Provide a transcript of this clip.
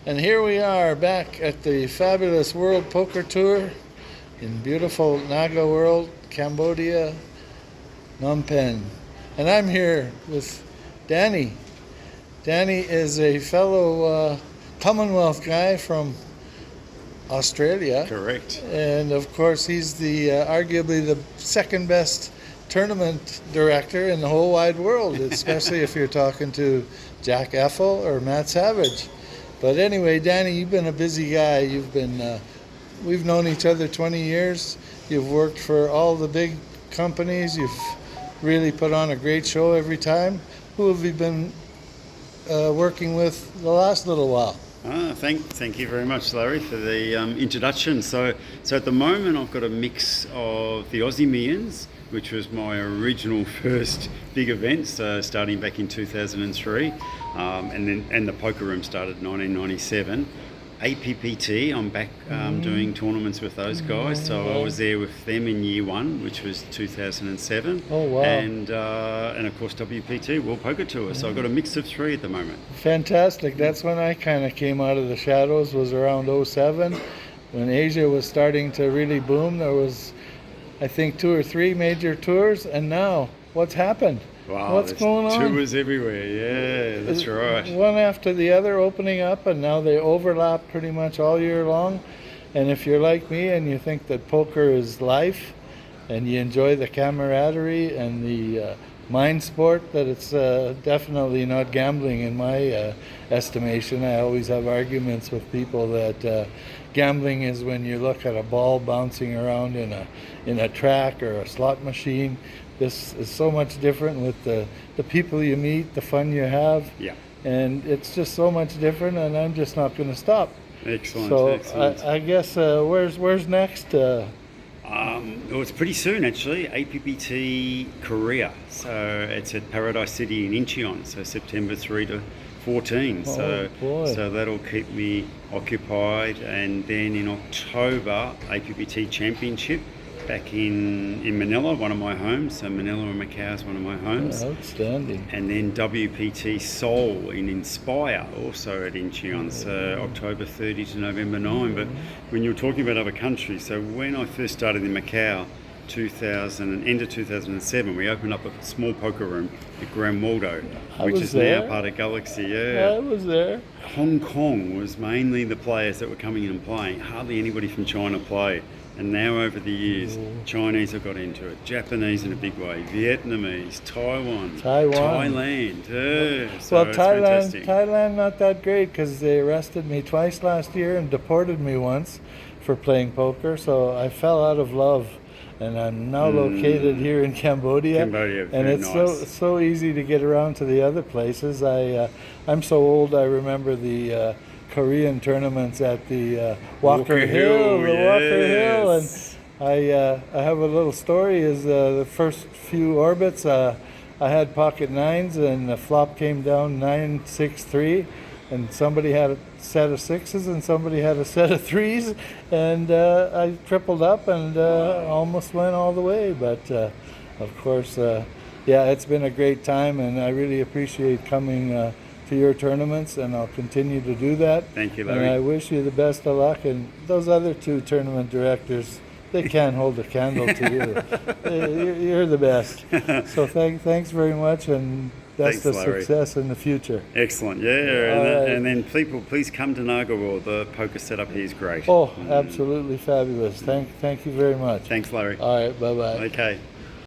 And here we are back at the fabulous World Poker Tour in beautiful Naga World, Cambodia, Phnom Penh. And I'm here with Danny. Danny is a fellow Commonwealth guy from Australia. Correct. And of course, he's the arguably the second best tournament director in the whole wide world, especially if you're talking to Jack Effel or Matt Savage. But anyway, Danny, you've been a busy guy. We've known each other 20 years. You've worked for all the big companies. You've really put on a great show every time. Who have you been working with the last little while? Thank you very much, Larry, for the introduction. So at the moment, I've got a mix of the Aussie Millions, which was my original first big event, starting back in 2003, and the Poker Room started in 1997. APPT, I'm back doing tournaments with those guys, so I was there with them in year one, which was 2007. Oh, wow. And of course WPT, World Poker Tour, so I've got a mix of three at the moment. Fantastic. That's when I kind of came out of the shadows, was around 07, when Asia was starting to really boom. There was, I think, 2 or 3 major tours, and now what's happened? Wow, what's going on? Tours everywhere, yeah, that's right. One after the other opening up, and now they overlap pretty much all year long. And if you're like me and you think that poker is life, and you enjoy the camaraderie and the mind sport, that it's definitely not gambling in my estimation. I always have arguments with people that gambling is when you look at a ball bouncing around in a track or a slot machine. This is so much different with the people you meet, the fun you have. Yeah. And it's just so much different, and I'm just not going to stop. Excellent. So excellent. I guess where's next? Well, it's pretty soon actually. APPT Korea. So it's at Paradise City in Incheon. So September 3 to 14. Oh, boy. So that'll keep me occupied. And then in October, APPT Championship back in Manila, one of my homes. So Manila and Macau is one of my homes. Outstanding. And then WPT Seoul in Inspire, also at Incheon, so October 30 to November 9. But when you're talking about other countries, so when I first started in Macau, end of 2007, we opened up a small poker room at Grand Waldo, which is now part of Galaxy. Yeah, I was there. Hong Kong was mainly the players that were coming in and playing. Hardly anybody from China played. And now over the years, Chinese have got into it, Japanese in a big way, Vietnamese, Taiwan, Thailand. So well, it's fantastic. Thailand not that great because they arrested me twice last year and deported me once for playing poker. So I fell out of love, and I'm now located here in Cambodia. And it's nice. so easy to get around to the other places. I'm so old. I remember the Korean tournaments at the Walker Hill, Walker Hill, and I have a little story. Is the first few orbits, I had pocket nines, and the flop came down 9-6-3, and somebody had a set of sixes, and somebody had a set of threes, and I tripled up and almost went all the way. But of course, yeah, it's been a great time, and I really appreciate coming to your tournaments, and I'll continue to do that. Thank you, Larry. And I wish you the best of luck. And those other 2 tournament directors, they can't hold a candle to you. You're the best. So thanks very much, and best of success in the future. Excellent, yeah. And then people, please come to Naga World. The poker setup here is great. Oh, absolutely fabulous. Thank you very much. Thanks, Larry. All right, bye-bye. Okay.